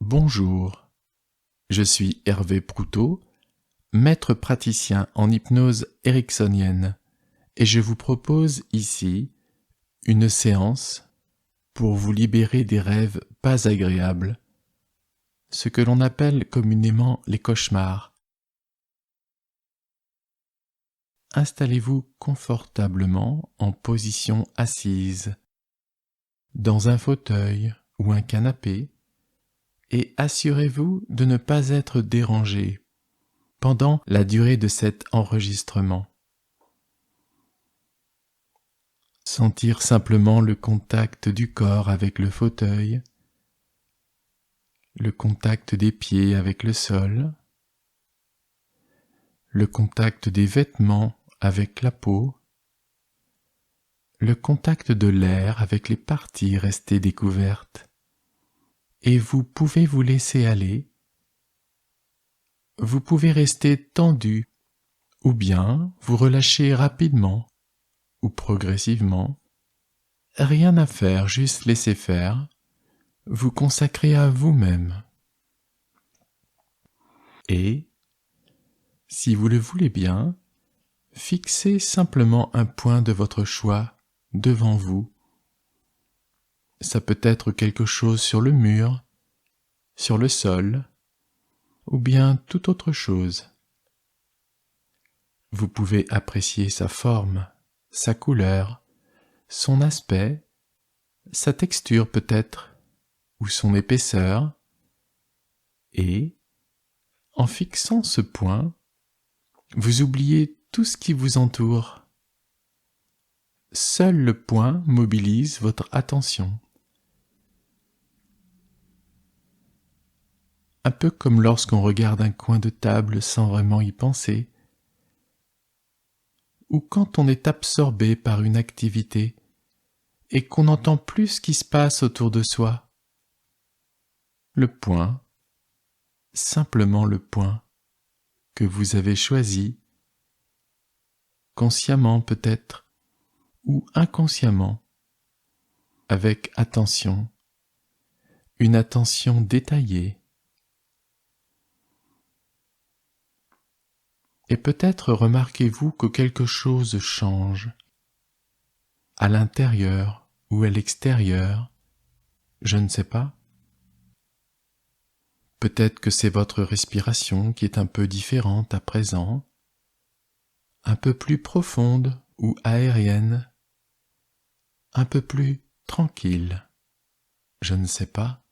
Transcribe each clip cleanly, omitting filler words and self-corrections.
Bonjour, je suis Hervé Proutot, maître praticien en hypnose ericksonienne, et je vous propose ici une séance pour vous libérer des rêves pas agréables, ce que l'on appelle communément les cauchemars. Installez-vous confortablement en position assise, dans un fauteuil ou un canapé, et assurez-vous de ne pas être dérangé pendant la durée de cet enregistrement. Sentir simplement le contact du corps avec le fauteuil, le contact des pieds avec le sol, le contact des vêtements avec la peau, le contact de l'air avec les parties restées découvertes. Et vous pouvez vous laisser aller. Vous pouvez rester tendu ou bien vous relâcher rapidement ou progressivement. Rien à faire, juste laisser faire. Vous consacrer à vous-même. Et, si vous le voulez bien, fixez simplement un point de votre choix devant vous. Ça peut être quelque chose sur le mur, sur le sol, ou bien toute autre chose. Vous pouvez apprécier sa forme, sa couleur, son aspect, sa texture peut-être, ou son épaisseur, et, en fixant ce point, vous oubliez tout ce qui vous entoure. Seul le point mobilise votre attention. Un peu comme lorsqu'on regarde un coin de table sans vraiment y penser, ou quand on est absorbé par une activité et qu'on n'entend plus ce qui se passe autour de soi. Le point, simplement le point que vous avez choisi, consciemment peut-être, ou inconsciemment, avec attention, une attention détaillée. Et peut-être remarquez-vous que quelque chose change, à l'intérieur ou à l'extérieur, je ne sais pas. Peut-être que c'est votre respiration qui est un peu différente à présent, un peu plus profonde ou aérienne, un peu plus tranquille, je ne sais pas.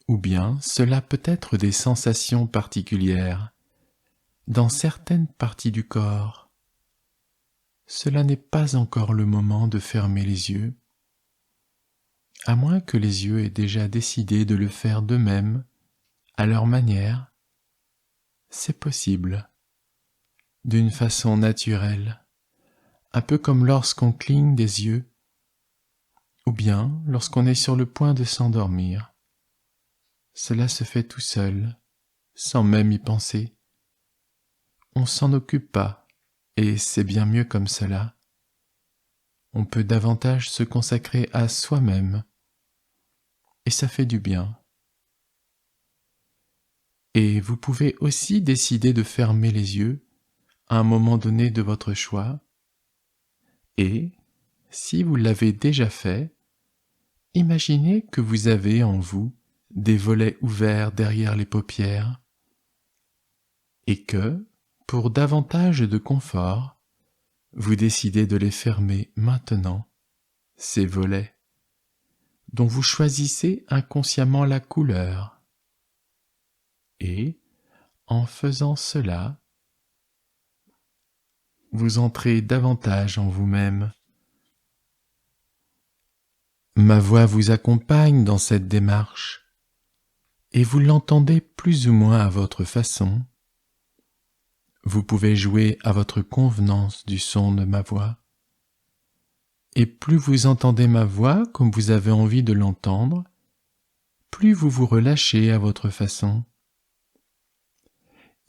Ou bien cela peut être des sensations particulières dans certaines parties du corps. Cela n'est pas encore le moment de fermer les yeux, à moins que les yeux aient déjà décidé de le faire d'eux-mêmes, à leur manière. C'est possible, d'une façon naturelle, un peu comme lorsqu'on cligne des yeux, ou bien lorsqu'on est sur le point de s'endormir. Cela se fait tout seul, sans même y penser. On s'en occupe pas, et c'est bien mieux comme cela. On peut davantage se consacrer à soi-même, et ça fait du bien. Et vous pouvez aussi décider de fermer les yeux à un moment donné de votre choix, et, si vous l'avez déjà fait, imaginez que vous avez en vous des volets ouverts derrière les paupières, et que, pour davantage de confort, vous décidez de les fermer maintenant, ces volets, dont vous choisissez inconsciemment la couleur. Et, en faisant cela, vous entrez davantage en vous-même. Ma voix vous accompagne dans cette démarche, et vous l'entendez plus ou moins à votre façon. Vous pouvez jouer à votre convenance du son de ma voix. Et plus vous entendez ma voix comme vous avez envie de l'entendre, plus vous vous relâchez à votre façon.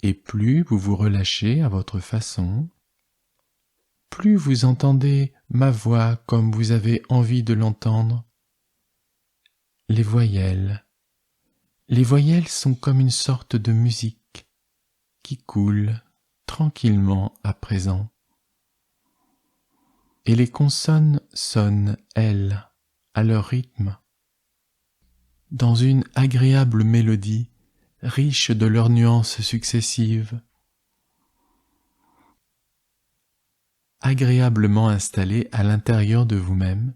Et plus vous vous relâchez à votre façon, plus vous entendez ma voix comme vous avez envie de l'entendre. Les voyelles, Les voyelles sont comme une sorte de musique qui coule tranquillement à présent. Et les consonnes sonnent, elles, à leur rythme, dans une agréable mélodie riche de leurs nuances successives. Agréablement installé à l'intérieur de vous-même,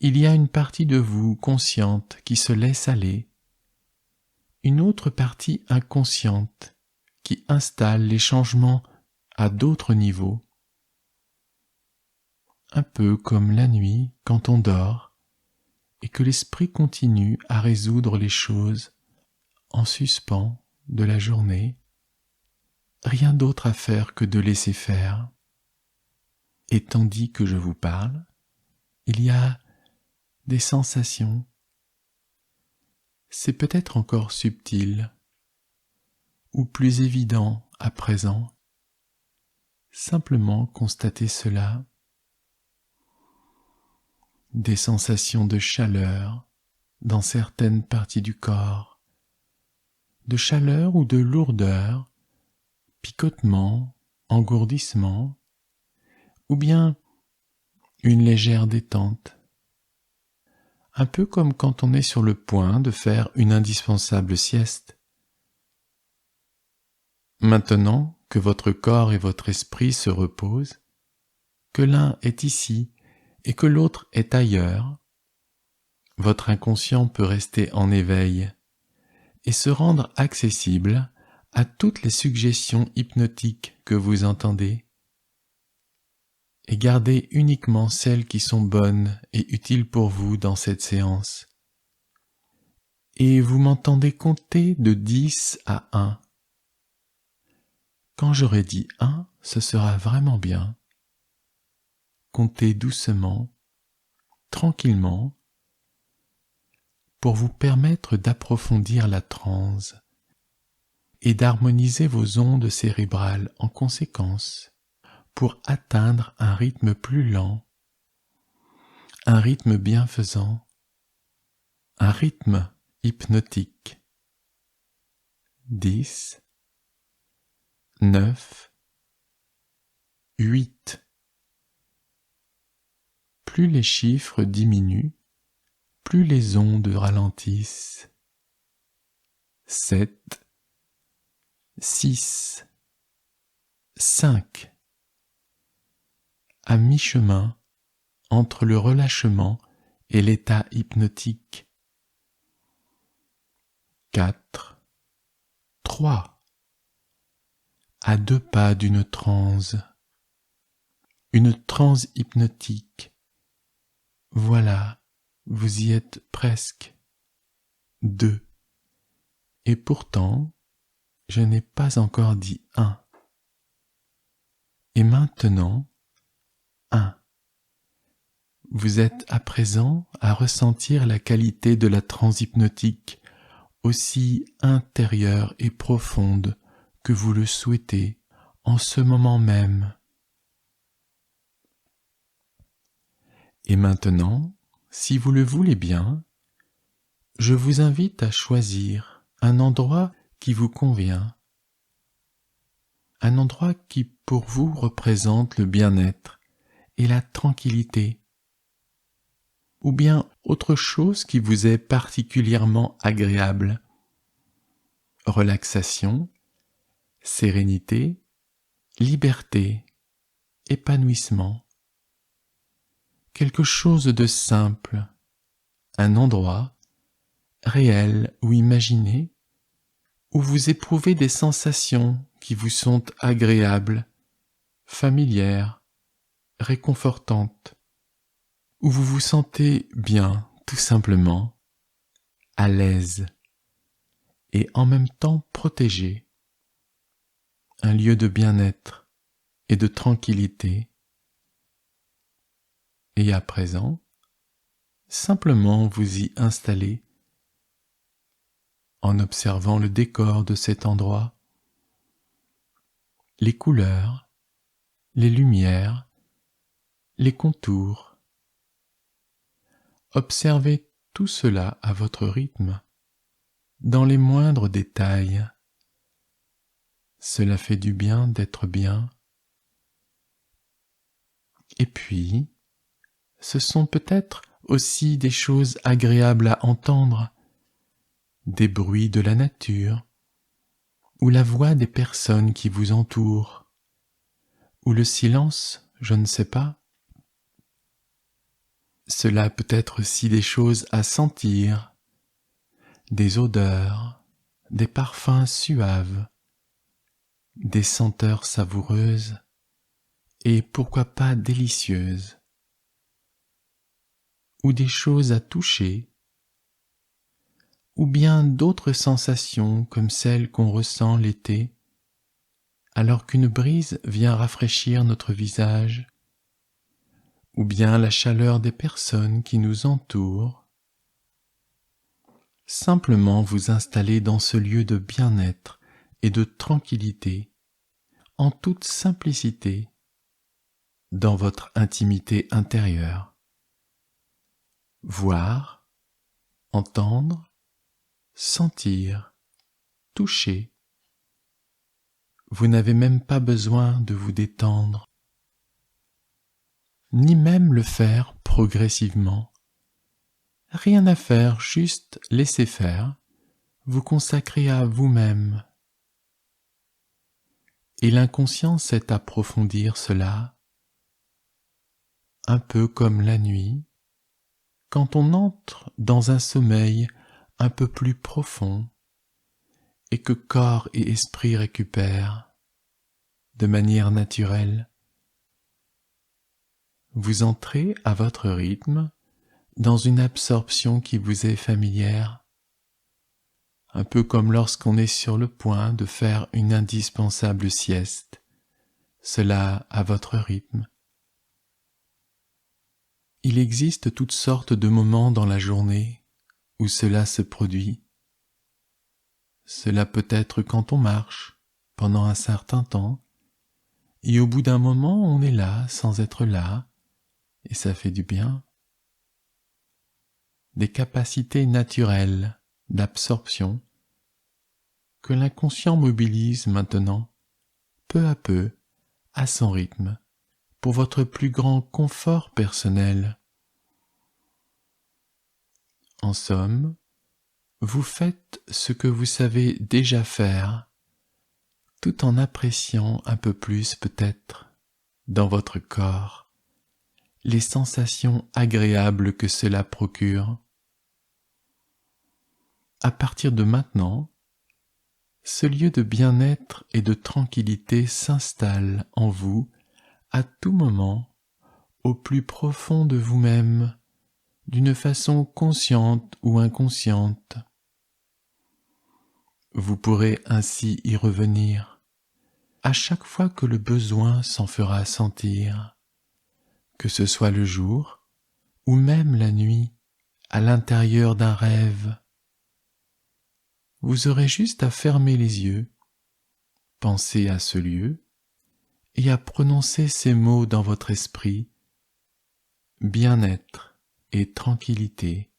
il y a une partie de vous consciente qui se laisse aller, une autre partie inconsciente qui installe les changements à d'autres niveaux, un peu comme la nuit quand on dort et que l'esprit continue à résoudre les choses en suspens de la journée, rien d'autre à faire que de laisser faire. Et tandis que je vous parle, il y a des sensations. C'est peut-être encore subtil ou plus évident à présent. Simplement constater cela. Des sensations de chaleur dans certaines parties du corps, de chaleur ou de lourdeur, picotement, engourdissement, ou bien une légère détente, un peu comme quand on est sur le point de faire une indispensable sieste. Maintenant que votre corps et votre esprit se reposent, que l'un est ici et que l'autre est ailleurs, votre inconscient peut rester en éveil et se rendre accessible à toutes les suggestions hypnotiques que vous entendez, et gardez uniquement celles qui sont bonnes et utiles pour vous dans cette séance. Et vous m'entendez compter de 10 à 1. Quand j'aurai dit 1, ce sera vraiment bien. Comptez doucement, tranquillement, pour vous permettre d'approfondir la transe et d'harmoniser vos ondes cérébrales en conséquence, pour atteindre un rythme plus lent, un rythme bienfaisant, un rythme hypnotique. 10, 9, 8. Plus les chiffres diminuent, plus les ondes ralentissent. 7, 6, 5. À mi-chemin entre le relâchement et l'état hypnotique. 4, 3. À 2 pas d'une transe. Une transe hypnotique. Voilà, vous y êtes presque. 2. Et pourtant, je n'ai pas encore dit 1. Et maintenant, 1. Vous êtes à présent à ressentir la qualité de la transe hypnotique, aussi intérieure et profonde que vous le souhaitez en ce moment même. Et maintenant, si vous le voulez bien, je vous invite à choisir un endroit qui vous convient, un endroit qui pour vous représente le bien-être et la tranquillité, ou bien autre chose qui vous est particulièrement agréable. Relaxation, sérénité, liberté, épanouissement. Quelque chose de simple, un endroit, réel ou imaginé, où vous éprouvez des sensations qui vous sont agréables, familières, réconfortantes, où vous vous sentez bien, tout simplement, à l'aise, et en même temps protégé, un lieu de bien-être et de tranquillité. Et à présent, simplement vous y installer en observant le décor de cet endroit, les couleurs, les lumières, les contours. Observez tout cela à votre rythme, dans les moindres détails. Cela fait du bien d'être bien. Et puis, ce sont peut-être aussi des choses agréables à entendre, des bruits de la nature, ou la voix des personnes qui vous entourent, ou le silence, je ne sais pas. Cela peut être aussi des choses à sentir, des odeurs, des parfums suaves, des senteurs savoureuses et pourquoi pas délicieuses, ou des choses à toucher, ou bien d'autres sensations comme celles qu'on ressent l'été, alors qu'une brise vient rafraîchir notre visage, ou bien la chaleur des personnes qui nous entourent. Simplement vous installer dans ce lieu de bien-être et de tranquillité, en toute simplicité, dans votre intimité intérieure. Voir, entendre, sentir, toucher. Vous n'avez même pas besoin de vous détendre, ni même le faire progressivement. Rien à faire, juste laisser faire, vous consacrer à vous-même. Et l'inconscient sait approfondir cela, un peu comme la nuit, quand on entre dans un sommeil un peu plus profond et que corps et esprit récupèrent de manière naturelle. Vous entrez à votre rythme dans une absorption qui vous est familière, un peu comme lorsqu'on est sur le point de faire une indispensable sieste, cela à votre rythme. Il existe toutes sortes de moments dans la journée où cela se produit. Cela peut être quand on marche pendant un certain temps, et au bout d'un moment on est là sans être là, et ça fait du bien. Des capacités naturelles d'absorption que l'inconscient mobilise maintenant, peu à peu, à son rythme, pour votre plus grand confort personnel. En somme, vous faites ce que vous savez déjà faire, tout en appréciant un peu plus peut-être, dans votre corps, les sensations agréables que cela procure. À partir de maintenant, ce lieu de bien-être et de tranquillité s'installe en vous à tout moment, au plus profond de vous-même, d'une façon consciente ou inconsciente. Vous pourrez ainsi y revenir, à chaque fois que le besoin s'en fera sentir, que ce soit le jour ou même la nuit, à l'intérieur d'un rêve. Vous aurez juste à fermer les yeux, penser à ce lieu et à prononcer ces mots dans votre esprit, bien-être et tranquillité.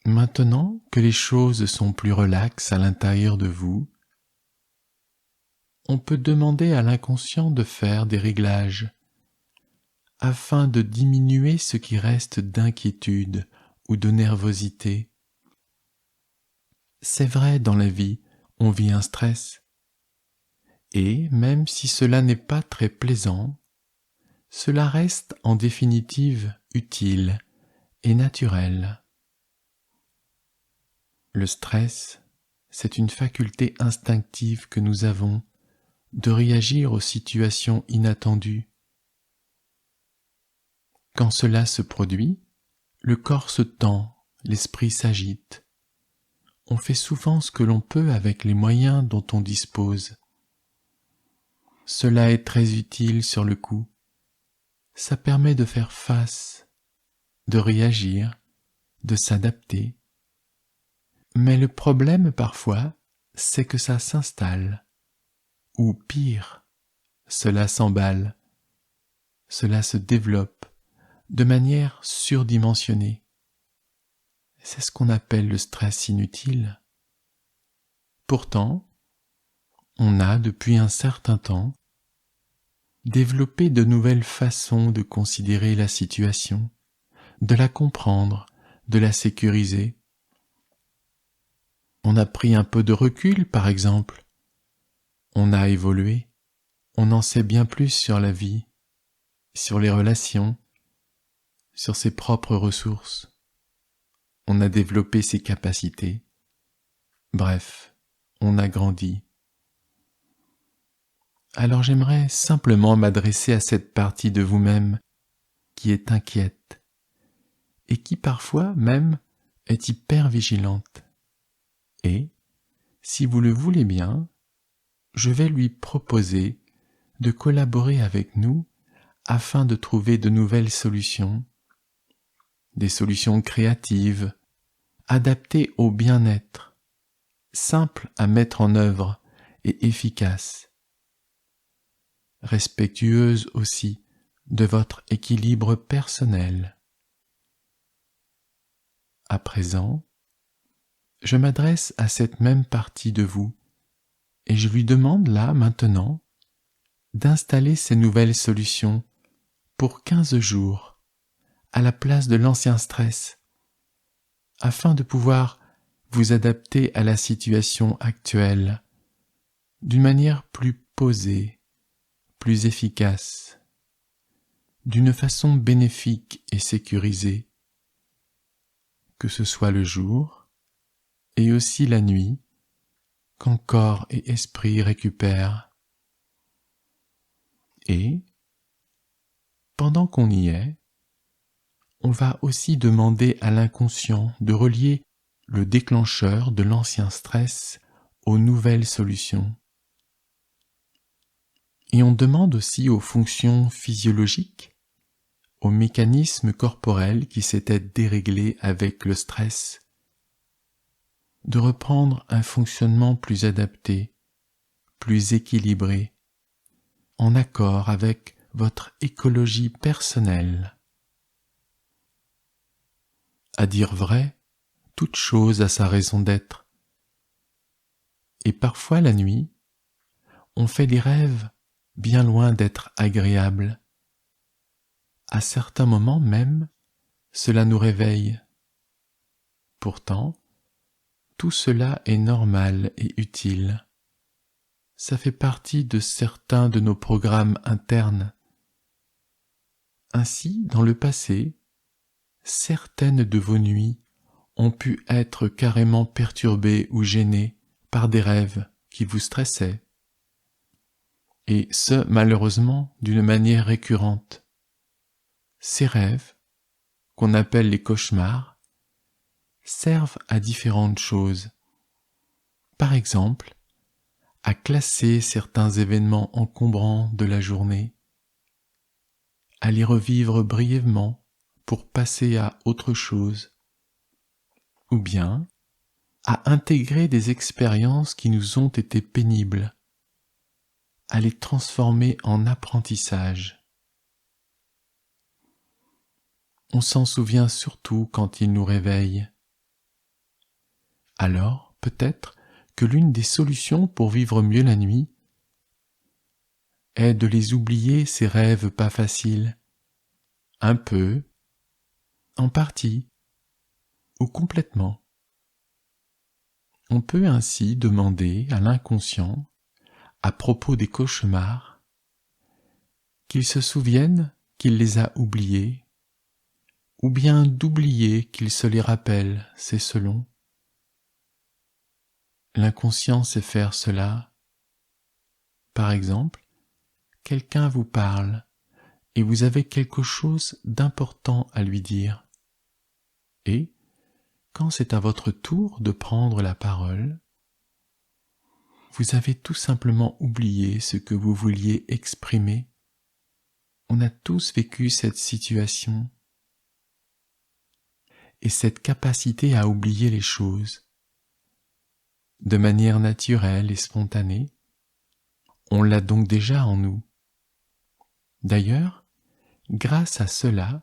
Maintenant que les choses sont plus relaxes à l'intérieur de vous, on peut demander à l'inconscient de faire des réglages afin de diminuer ce qui reste d'inquiétude ou de nervosité. C'est vrai, dans la vie, on vit un stress. Et même si cela n'est pas très plaisant, cela reste en définitive utile et naturel. Le stress, c'est une faculté instinctive que nous avons de réagir aux situations inattendues. Quand cela se produit, le corps se tend, l'esprit s'agite. On fait souvent ce que l'on peut avec les moyens dont on dispose. Cela est très utile sur le coup. Ça permet de faire face, de réagir, de s'adapter. Mais le problème parfois, c'est que ça s'installe. Ou pire, cela s'emballe. Cela se développe de manière surdimensionnée. C'est ce qu'on appelle le stress inutile. Pourtant, on a, depuis un certain temps, développé de nouvelles façons de considérer la situation, de la comprendre, de la sécuriser. On a pris un peu de recul, par exemple. On a évolué. On en sait bien plus sur la vie, sur les relations, sur ses propres ressources. On a développé ses capacités. Bref, on a grandi. Alors j'aimerais simplement m'adresser à cette partie de vous-même qui est inquiète et qui parfois même est hyper vigilante. Et, si vous le voulez bien, je vais lui proposer de collaborer avec nous afin de trouver de nouvelles solutions, des solutions créatives, adaptées au bien-être, simples à mettre en œuvre et efficaces, respectueuses aussi de votre équilibre personnel. À présent, je m'adresse à cette même partie de vous et je lui demande là, maintenant, d'installer ces nouvelles solutions pour 15 jours à la place de l'ancien stress, afin de pouvoir vous adapter à la situation actuelle d'une manière plus posée, plus efficace, d'une façon bénéfique et sécurisée, que ce soit le jour et aussi la nuit, quand corps et esprit récupèrent. Et, pendant qu'on y est, on va aussi demander à l'inconscient de relier le déclencheur de l'ancien stress aux nouvelles solutions. Et on demande aussi aux fonctions physiologiques, aux mécanismes corporels qui s'étaient déréglés avec le stress, de reprendre un fonctionnement plus adapté, plus équilibré, en accord avec votre écologie personnelle. À dire vrai, toute chose a sa raison d'être. Et parfois la nuit, on fait des rêves bien loin d'être agréables. À certains moments même, cela nous réveille. Pourtant, tout cela est normal et utile. Ça fait partie de certains de nos programmes internes. Ainsi, dans le passé, certaines de vos nuits ont pu être carrément perturbées ou gênées par des rêves qui vous stressaient. Et ce, malheureusement, d'une manière récurrente. Ces rêves, qu'on appelle les cauchemars, servent à différentes choses. Par exemple, à classer certains événements encombrants de la journée, à les revivre brièvement pour passer à autre chose, ou bien à intégrer des expériences qui nous ont été pénibles, à les transformer en apprentissage. On s'en souvient surtout quand ils nous réveillent. Alors, peut-être que l'une des solutions pour vivre mieux la nuit est de les oublier, ces rêves pas faciles, un peu, en partie, ou complètement. On peut ainsi demander à l'inconscient, à propos des cauchemars, qu'il se souvienne qu'il les a oubliés, ou bien d'oublier qu'il se les rappelle, c'est selon. L'inconscient sait faire cela. Par exemple, quelqu'un vous parle et vous avez quelque chose d'important à lui dire. Et, quand c'est à votre tour de prendre la parole, vous avez tout simplement oublié ce que vous vouliez exprimer. On a tous vécu cette situation. Et cette capacité à oublier les choses, de manière naturelle et spontanée, on l'a donc déjà en nous. D'ailleurs, grâce à cela,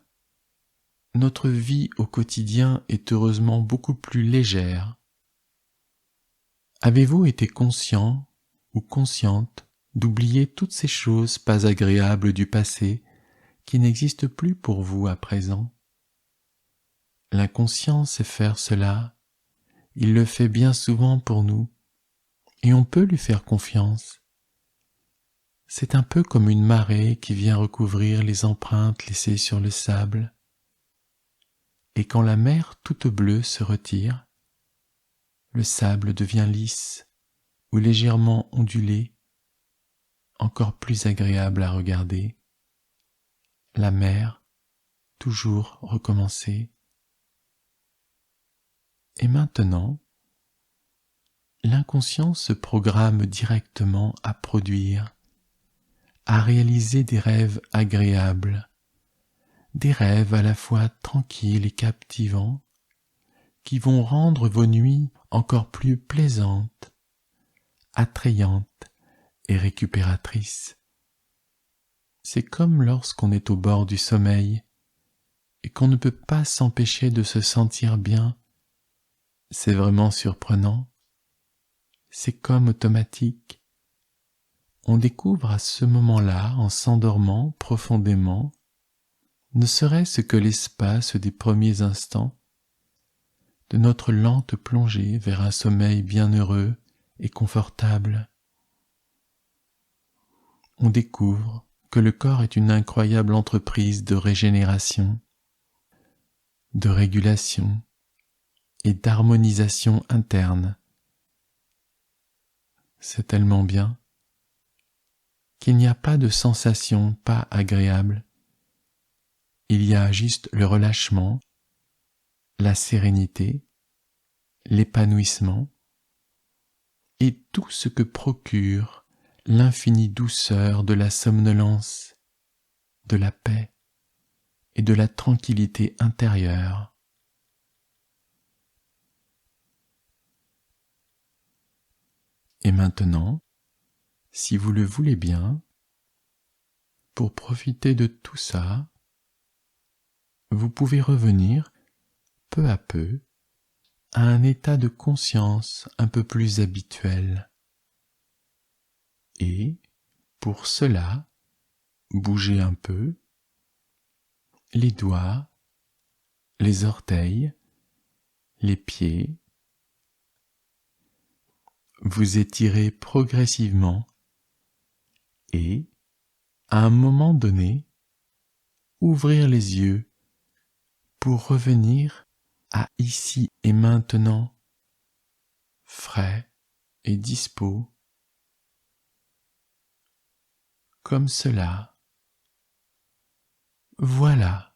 notre vie au quotidien est heureusement beaucoup plus légère. Avez-vous été conscient ou consciente d'oublier toutes ces choses pas agréables du passé qui n'existent plus pour vous à présent? L'inconscient sait faire cela, il le fait bien souvent pour nous, et on peut lui faire confiance. C'est un peu comme une marée qui vient recouvrir les empreintes laissées sur le sable. Et quand la mer toute bleue se retire, le sable devient lisse ou légèrement ondulé, encore plus agréable à regarder. La mer, toujours recommencer. Et maintenant, l'inconscient se programme directement à produire, à réaliser des rêves agréables, des rêves à la fois tranquilles et captivants, qui vont rendre vos nuits encore plus plaisantes, attrayantes et récupératrices. C'est comme lorsqu'on est au bord du sommeil et qu'on ne peut pas s'empêcher de se sentir bien. C'est vraiment surprenant. C'est comme automatique. On découvre à ce moment-là, en s'endormant profondément, ne serait-ce que l'espace des premiers instants de notre lente plongée vers un sommeil bienheureux et confortable. On découvre que le corps est une incroyable entreprise de régénération, de régulation et d'harmonisation interne. C'est tellement bien qu'il n'y a pas de sensation pas agréable. Il y a juste le relâchement, la sérénité, l'épanouissement et tout ce que procure l'infinie douceur de la somnolence, de la paix et de la tranquillité intérieure. Et maintenant, si vous le voulez bien, pour profiter de tout ça, vous pouvez revenir peu à peu à un état de conscience un peu plus habituel. Et, pour cela, bougez un peu les doigts, les orteils, les pieds. Vous étirez progressivement et, à un moment donné, ouvrir les yeux pour revenir à ici et maintenant, frais et dispos, comme cela. Voilà.